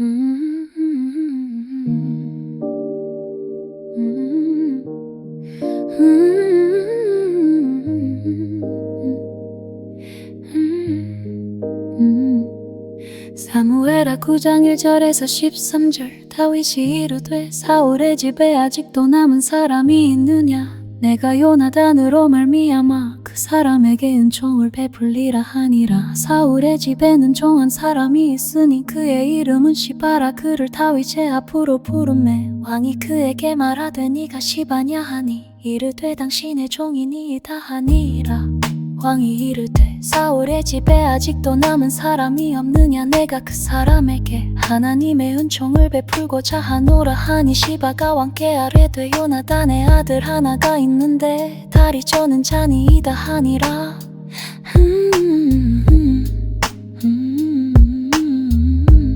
음, 음, 사무엘하 9장 1절에서 13절 다윗이 이르되 사울의 집에 아직도 남은 사람이 있느냐 내가 요나단으로 말미암아 그 사람에게 은총을 베풀리라 하니라. 사울의 집에는 은총한 사람이 있으니 그의 이름은 시바라. 그를 다윗의 앞으로 부르매 왕이 그에게 말하되 네가 시바냐 하니 이르되 당신의 종이니이다 하니라. 왕이 이르되 사울의 집에 아직도 남은 사람이 없느냐 내가 그 사람에게 하나님의 은총을 베풀고자 하노라 하니 시바가 왕께 아뢰되 요나단의 아들 하나가 있는데 다리 저는 자니이다 하니라.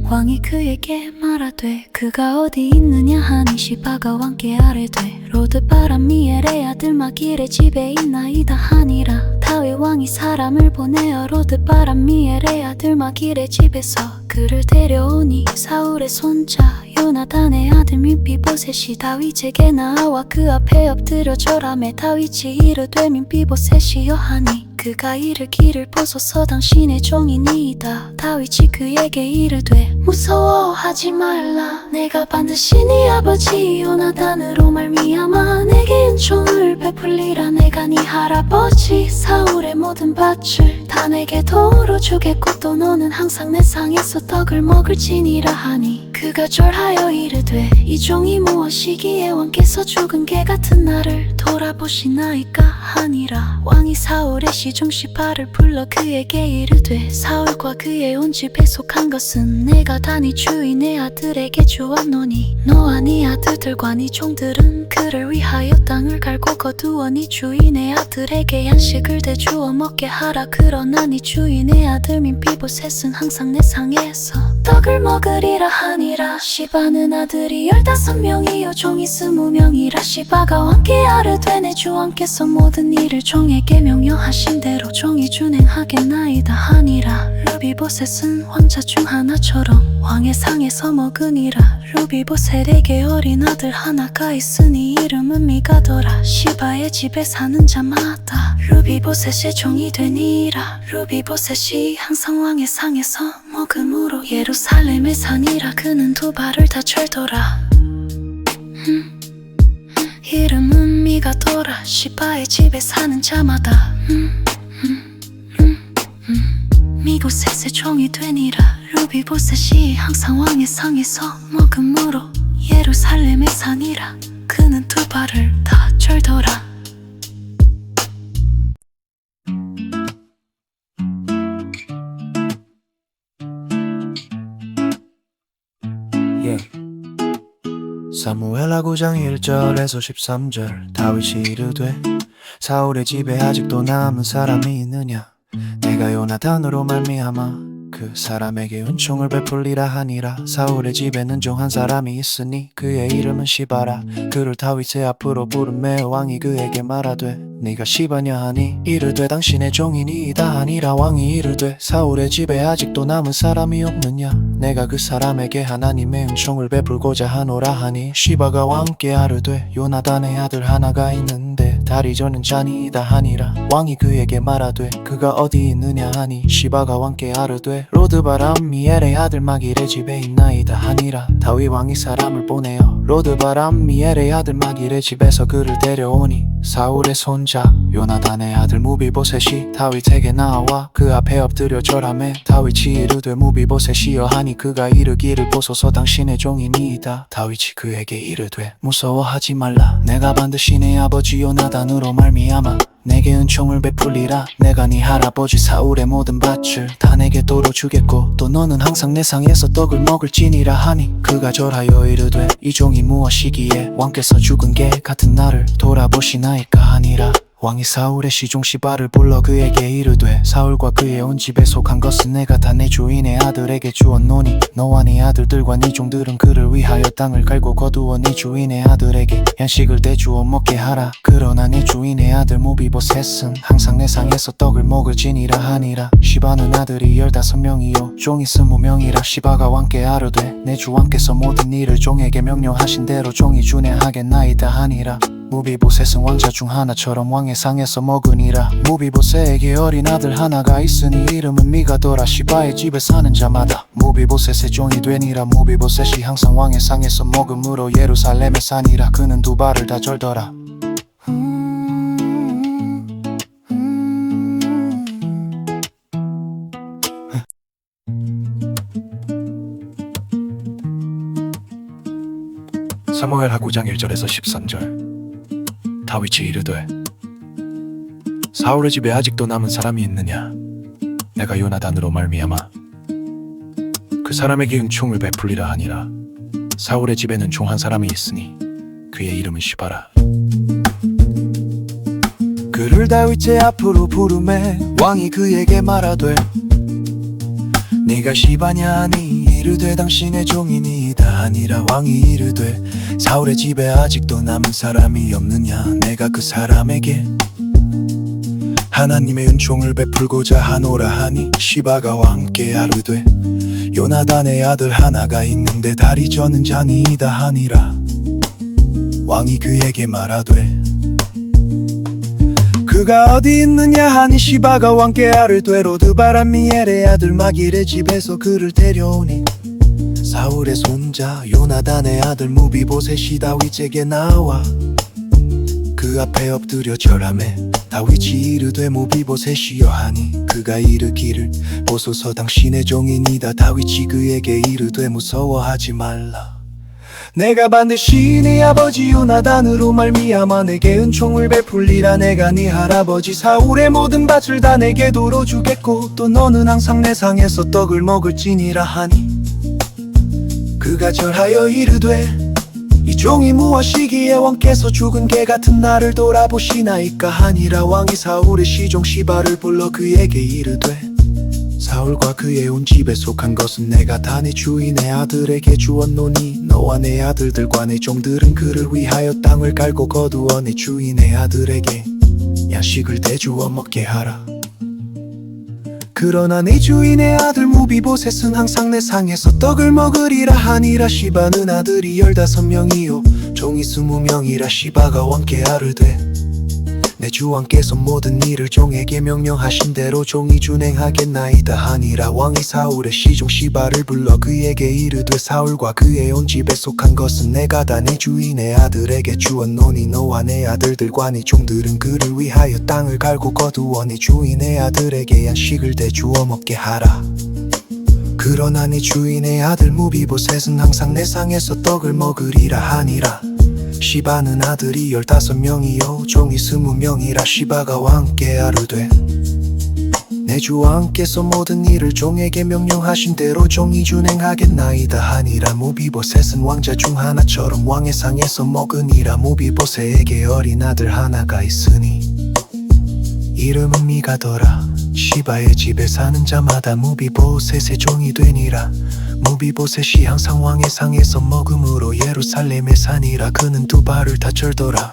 왕이 그에게 말하되 그가 어디 있느냐 하니 시바가 왕께 아뢰되 로드바람 미엘의 아들 마길의 집에 있나이다 하니라. 다윗 왕이 사람을 보내어 로드바람 미엘의 아들 마길의 집에서 그를 데려오니 사울의 손자 요나단의 아들 므비보셋이 다윗에게 나와 그 앞에 엎드려 절하매 다윗이 이르되 므비보셋이여 하니 그가 이르기를 보소서 당신의 종이니이다. 다윗이 그에게 이르되 무서워하지 말라. 내가 반드시 네 아버지 요나단으로 말미암아 내게 은총을 베풀리라. 내가 네 할아버지 사울의 모든 밭을 다 내게 도로 주겠고 또 너는 항상 내 상에서 떡을 먹을지니라 하니 그가 절하여 이르되 이 종이 무엇이기에 왕께서 죽은 개 같은 나를 돌아보시나이까 하니라. 왕이 사울의 시중 시바를 불러 그에게 이르되 사울과 그의 온 집에 속한 것은 내가 다 네 주인의 아들에게 주었노니 너와 네 아들들과 네 종들은 그를 위하여 땅을 갈고 거두어 네 주인의 아들에게 양식을 대주어 먹게 하라. 그러나 네 주인의 아들 므비보셋은 항상 내 상에서 떡을 먹으리라 하니라. 시바는 아들이 15명이요 종이 20명이라. 시바가 왕께 아뢰되 내 주 왕께서 모든 일을 종에게 명령하신 대로 종이 준행하겠나이다 하니라. 므비보셋은 왕자 중 하나처럼 왕의 상에서 먹으니라. 므비보셋에게 어린 아들 하나가 있으니 이름은 미가더라. 시바의 집에 사는 자마다 므비보셋의 종이 되니라. 므비보셋이 항상 왕의 상에서 먹음으로 예루살렘에 사니라. 그는 두 발을 다 절더라. 이름은 미가더라. 시바의 집에 사는 자마다 미보셋의 종이 되니라. 므비보셋이 항상 왕의 상에서 먹음으로 예루살렘에 사니라. 그는 두 발을 다 절더라. 사무엘하 9장 1절에서 13절 다윗이 이르되 사울의 집에 아직도 남은 사람이 있느냐 내가 요나단으로 말미암아 그 사람에게 은총을 베풀리라 하니라. 사울의 집에는 은총한 사람이 있으니 그의 이름은 시바라. 그를 다윗의 앞으로 부르매 왕이 그에게 말하되 네가 시바냐 하니 이르되 당신의 종이니이다 하니라. 왕이 이르되 사울의 집에 아직도 남은 사람이 없느냐 내가 그 사람에게 하나님의 은총을 베풀고자 하노라 하니 시바가 왕께 아뢰되 요나단의 아들 하나가 있는데 다리 저는 자니이다 하니라. 왕이 그에게 말하되 그가 어디 있느냐 하니 시바가 왕께 아뢰되 로드바람 미엘의 아들 마길의 집에 있나이다 하니라. 다윗 왕이 사람을 보내어 로드바람 미엘의 아들 마길의 집에서 그를 데려오니 사울의 손자 요나단의 아들 므비보셋이 다윗에게 나와 그 앞에 엎드려 절하매 다윗이 이르되 므비보셋이여 하니 그가 이르기를 보소서 당신의 종이니이다. 다윗이 그에게 이르되 무서워하지 말라. 내가 반드시 내 아버지 요나단으로 말미암아 내게 은총을 베풀리라. 내가 네 할아버지 사울의 모든 밭을 다 내게 도로 주겠고 또 너는 항상 내 상에서 떡을 먹을지니라 하니 그가 절하여 이르되 이 종이 무엇이기에 왕께서 죽은 개 같은 나를 돌아보시나이까 하니라. 왕이 사울의 시종 시바를 불러 그에게 이르되 사울과 그의 온 집에 속한 것은 내가 다 내 주인의 아들에게 주었노니 너와 네 아들들과 네 종들은 그를 위하여 땅을 갈고 거두어 네 주인의 아들에게 양식을 대주어 먹게 하라. 그러나 네 주인의 아들 무비보셋은 항상 내 상에서 떡을 먹을 지니라 하니라. 시바는 아들이 15명이요 종이 20명이라. 시바가 왕께 아르되 내 주 왕께서 모든 일을 종에게 명령하신 대로 종이 준행하겠나이다 하니라. 무비보셋은 왕자 중 하나처럼 왕의 상에서 먹으니라. 무비보셋에게 어린 아들 하나가 있으니 이름은 미가더라. 시바의 집에 사는 자마다 무비보셋의 종이 되니라. 무비보셋이 항상 왕의 상에서 먹음으로 예루살렘에 사니라. 그는 두 발을 다 절더라. 사무엘하 9장 1절에서 13절. 다윗이 이르되 사울의 집에 아직도 남은 사람이 있느냐? 내가 요나단으로 말미암아 그 사람에게 은총을 베풀리라 하니라. 사울의 집에는 종 한 사람이 있으니 그의 이름은 시바라. 그를 다윗의 앞으로 부르매 왕이 그에게 말하되 네가 시바냐 하니 이르되 당신의 종이니이다 하니라. 왕이 이르되 사울의 집에 아직도 남은 사람이 없느냐? 내가 그 사람에게 하나님의 은총을 베풀고자 하노라 하니 시바가 왕께 아르되 요나단의 아들 하나가 있는데 다리 저는 자니이다 하니라. 왕이 그에게 말하되 그가 어디 있느냐 하니 시바가 왕께 아르되 로드바람 미엘의 아들 마길의 집에서 그를 데려오니 사울의 손자 요나단의 아들 무비보셋이 다윗에게 나와 그 앞에 엎드려 절하매 다윗이 이르되 무비보셋이여 하니 그가 이르기를 보소서 당신의 종이니다. 다윗이 그에게 이르되 무서워하지 말라. 내가 반드시 네 아버지 요나단으로 말미암아 내게 은총을 베풀리라. 내가 네 할아버지 사울의 모든 밭을 다 내게 도로 주겠고 또 너는 항상 내 상에서 떡을 먹을지니라 하니 그가 절하여 이르되 이 종이 무엇이기에 왕께서 죽은 개 같은 나를 돌아보시나이까 하니라. 왕이 사울의 시종 시바를 불러 그에게 이르되 사울과 그의 온 집에 속한 것은 내가 다 내 주인의 아들에게 주었노니 너와 내 아들들과 내 종들은 그를 위하여 땅을 갈고 거두어 내 주인의 아들에게 양식을 대주어 먹게 하라. 그러나 내 주인의 아들 무비보셋은 항상 내 상에서 떡을 먹으리라 하니라. 시바는 아들이 15명이요 종이 20명이라. 시바가 왕께 아르되 내 주 왕께서 모든 일을 종에게 명령하신 대로 종이 준행하겠나이다 하니라. 왕이 사울의 시종 시바를 불러 그에게 이르되 사울과 그의 온 집에 속한 것은 내가 다 내 주인의 아들에게 주었노니 너와 내 아들들과 네 종들은 그를 위하여 땅을 갈고 거두어 네 주인의 아들에게 양식을 대주어 먹게 하라. 그러나 네 주인의 아들 무비보셋은 항상 내 상에서 떡을 먹으리라 하니라. 시바는 아들이 15명이요 종이 20명이라. 시바가 왕께 아르되 내 주 왕께서 모든 일을 종에게 명령하신 대로 종이 준행하겠나이다 하니라. 무비보셋은 왕자 중 하나처럼 왕의 상에서 먹으니라. 무비보셋에게 어린 아들 하나가 있으니 이름은 미가더라. 시바의 집에 사는 자마다 무비보셋의 종이 되니라. 무비보셋이 항상 왕의 상에서 먹음으로 예루살렘에 사니라. 그는 두 발을 다 절더라.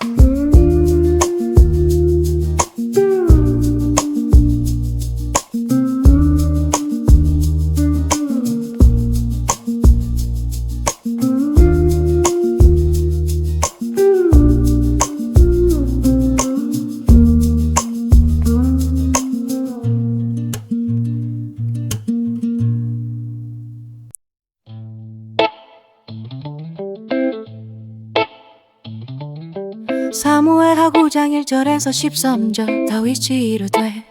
사무엘하 9장 1절에서 13절. 다윗이 이르되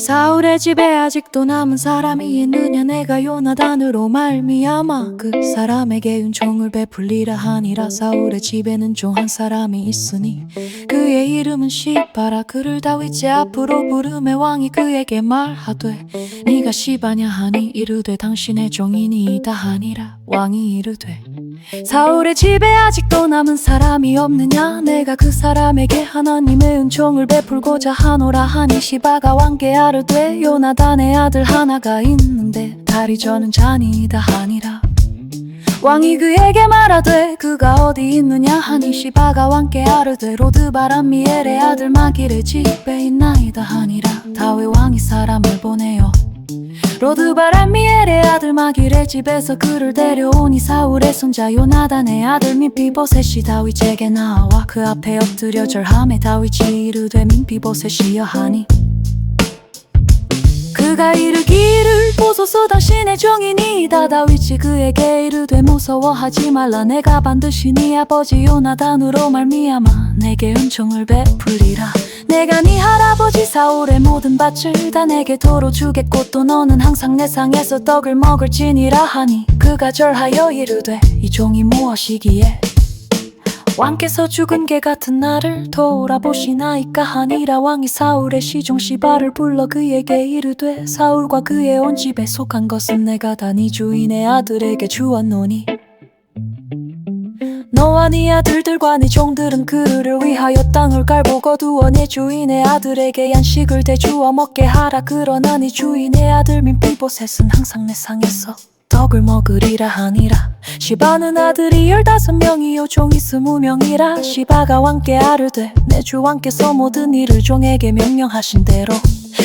사울의 집에 아직도 남은 사람이 있느냐. 내가 요나단으로 말미암아 그 사람에게 은총을 베풀리라 하니라. 사울의 집에는 종 한 사람이 있으니 그의 이름은 시바라. 그를 다윗의 앞으로 부르매 왕이 그에게 말하되 네가 시바냐 하니 이르되 당신의 종이니이다 하니라. 왕이 이르되 사울의 집에 아직도 남은 사람이 없느냐. 내가 그 사람에게 하나님의 은총을 베풀고자 하노라 하니 시바가 왕께 아르되 요나단의 아들 하나가 있는데 다리 저는 자니이다 하니라. 왕이 그에게 말하되 그가 어디 있느냐 하니 시바가 왕께 아르되 로드발 암미엘의 아들 마길의 집에 있나이다 하니라. 다윗 왕이 사람을 보내어 로드발 암미엘의 아들 마길의 집에서 그를 데려오니 사울의 손자 요나단의 아들 므비보셋이 다윗에게 나와 그 앞에 엎드려 절하매 다윗이 이르되 므비보셋이여 하니 그가 이르기를 보소서 당신의 종이니이다. 다윗이 그에게 이르되 무서워하지 말라. 내가 반드시 네 아버지 요나단으로 말미암아 내게 은총을 베풀리라. 내가 네 할아버지 사울의 모든 밭을 다 내게 도로 주겠고 또 너는 항상 내 상에서 떡을 먹을지니라 하니 그가 절하여 이르되 이 종이 무엇이기에 왕께서 죽은 개 같은 나를 돌아보시나이까 하니라. 왕이 사울의 시종 시바를 불러 그에게 이르되 사울과 그의 온 집에 속한 것은 내가 다 네 주인의 아들에게 주었노니 너와 네 아들들과 네 종들은 그를 위하여 땅을 갈고 거두어 네 주인의 아들에게 양식을 대주어 먹게 하라. 그러나 네 주인의 아들 므비보셋은 항상 내 상에서 떡을 먹으리라 하니라. 시바는 아들이 15명이요 종이 20명이라. 시바가 왕께 아르되 내 주 왕께서 모든 일을 종에게 명령하신 대로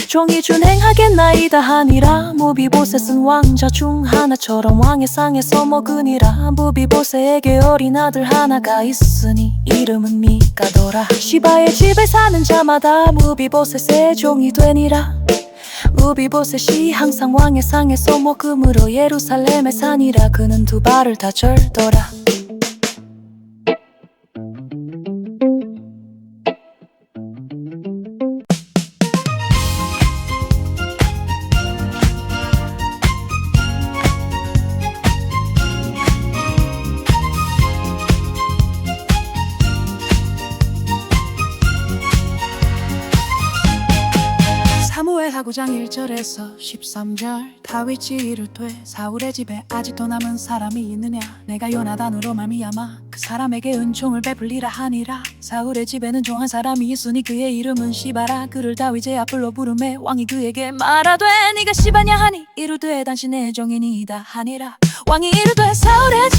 종이 준행하겠나이다 하니라. 므비보셋은 왕자 중 하나처럼 왕의 상에서 먹으니라. 므비보셋에게 어린 아들 하나가 있으니 이름은 미가더라. 시바의 집에 사는 자마다 므비보셋의 종이 되니라. 므비보셋이 항상 왕의 상에서 먹음으로 예루살렘에 사니라. 그는 두 발을 다 절더라. 사무엘하 9장 1절에서 13절 다윗이 이르되 사울의 집에 아직도 남은 사람이 있느냐. 내가 요나단으로 말미암아 그 사람에게 은총을 베풀리라 하니라. 사울의 집에는 종 한 사람이 있으니 그의 이름은 시바라. 그를 다윗의 앞으로 부르매 왕이 그에게 말하되 네가 시바냐 하니 이르되 당신의 종이니이다 하니라. 왕이 이르되 사울의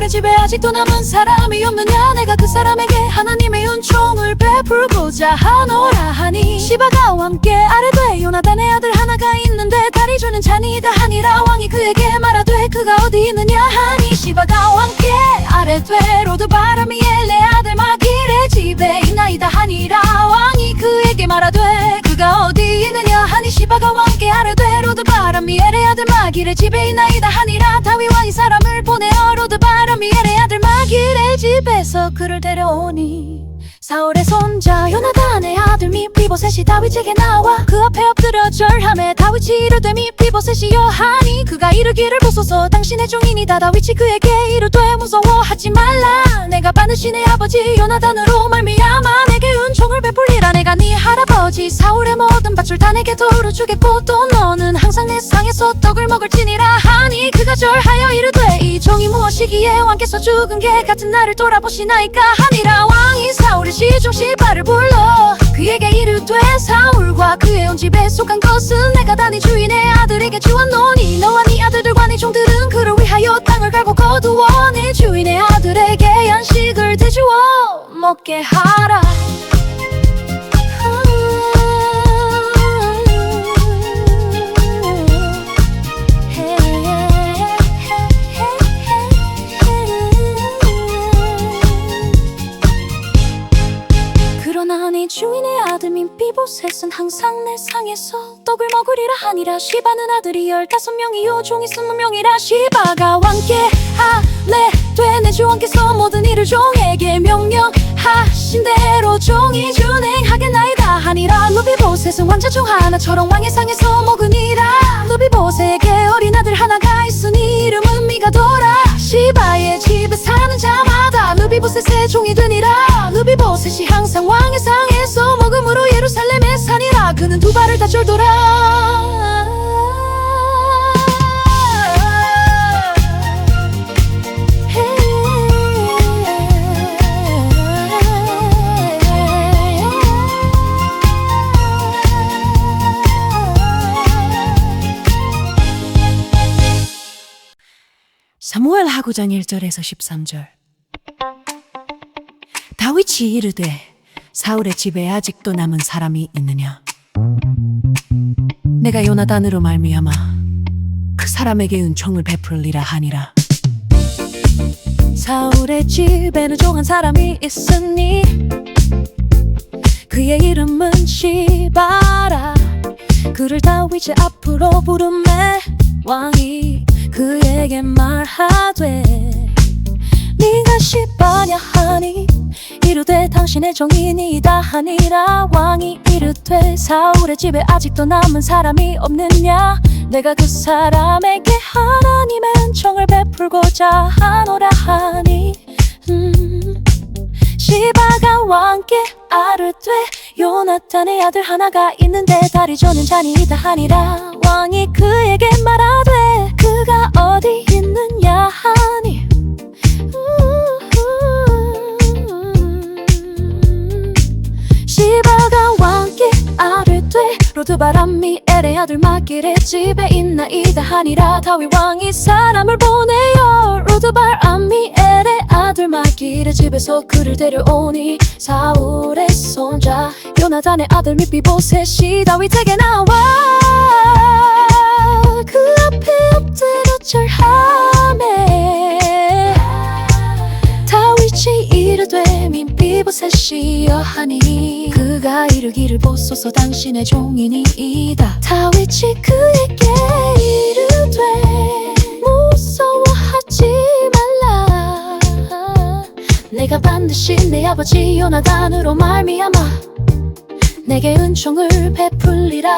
집에 아직도 남은 사람이 없느냐. 내가 그 사람에게 하나님의 은총을 베풀고자 하노라 하니 시바가 왕께 아르되 요나단의 아들 하나가 있는데 다리 저는 자니이다 하니라. 왕이 그에게 말하되 그가 어디 있느냐 하니 시바가 왕께 아르되 로드발 암미엘의 아들 마길의 집에 있나이다 하니라. 왕이 그에게 말하되 그가 어디 있느냐 하니 시바가 왕께 아르되 로드발 암미엘의 아들 마길의 집에 있나이다 하니라. 다윗 왕이 사람을 보내어 로드발 암미엘의 아들 마길의 집에서 그를 데려오니 사울의 손자 요나단의 아들 므비보셋이 다윗에게 나와 그 앞에 엎드려 절하매 다윗이 이르되 므비보셋이여 하니 그가 이르기를 보소서 당신의 종이니이다. 다윗이 그에게 이르되 무서워하지 말라. 내가 반드시 내 아버지 요나단으로 말미암아 내게 은총을 베풀리라. 내가 네 할아버지 사울의 모든 밭을 다 내게 도로 주겠고 또 너는 항상 내 상에서 떡을 먹을지니라 하니 그가 절하여 이르되 이 종이 무엇이기에 왕께서 죽은 개 같은 나를 돌아보시나이까 하니라. 왕이 사울의 시종 시바를 불러 그에게 이르되 사울과 그의 온 집에 속한 것은 내가 다 네 주인의 아들에게 주었노니 너와 네 아들들과 네 종들은 그를 위하여 땅을 갈고 거두어 네 주인의 아들에게 양식을 대주어 먹게 하라. 그러나 네 주인의 아들 므비보셋은 항상 내 상에서 떡을 먹으리라 하니라. 시바는 아들이 15명이요 종이 20명이라. 시바가 왕께 아뢰되 내 주 왕께서 모든 일을 종에게 명령하신 대로 종이 준행하겠나이다 하니 하니라. 루비보셋은 왕자 중 하나처럼 왕의 상에서 먹으니라. 루비보셋에게 어린 아들 하나가 있으니 이름은 미가도라. 시바의 집에 사는 자마다 루비보셋의 종이 되니라. 루비보셋이 항상 왕의 상에서 먹음으로 예루살렘에 사니라. 그는 두 발을 다 졸더라. 사무엘 하구장 1절에서 13절. 다윗이 이르되 사울의 집에 아직도 남은 사람이 있느냐? 내가 요나단으로 말미암아 그 사람에게 은총을 베풀리라 하니라. 사울의 집에는 종 한 사람이 있으니 그의 이름은 시바라. 그를 다윗의 앞으로 부르매 왕이 그에게 말하되 네가 시바냐 하니 이르되 당신의 종이니이다 하니라. 왕이 이르되 사울의 집에 아직도 남은 사람이 없느냐? 내가 그 사람에게 하나님의 은총을 베풀고자 하노라 하니 시바가 왕께 아르되 요나단의 아들 하나가 있는데 다리 저는 자니이다 하니라. 왕이 그에게 말하되 그가 어디 있느냐 하니 시바가 왕께 아르되 로드바람이 엘의 아들 마길의 집에 있나이다 하니라. 다윗 왕이 사람을 보내어 로드바람이 엘의 아들 마길의 집에서 그를 데려오니 사울의 손자 요나단의 아들 므비보셋이 다윗에게 나와 그 앞에 엎드려 절하매 다윗이 이르되 므비보셋이여 하니 그가 이르기를 보소서 당신의 종이니이다. 다윗이 그에게 이르되 무서워하지 말라. 내가 반드시 내 아버지 요나단으로 말미암아 내게 은총을 베풀리라.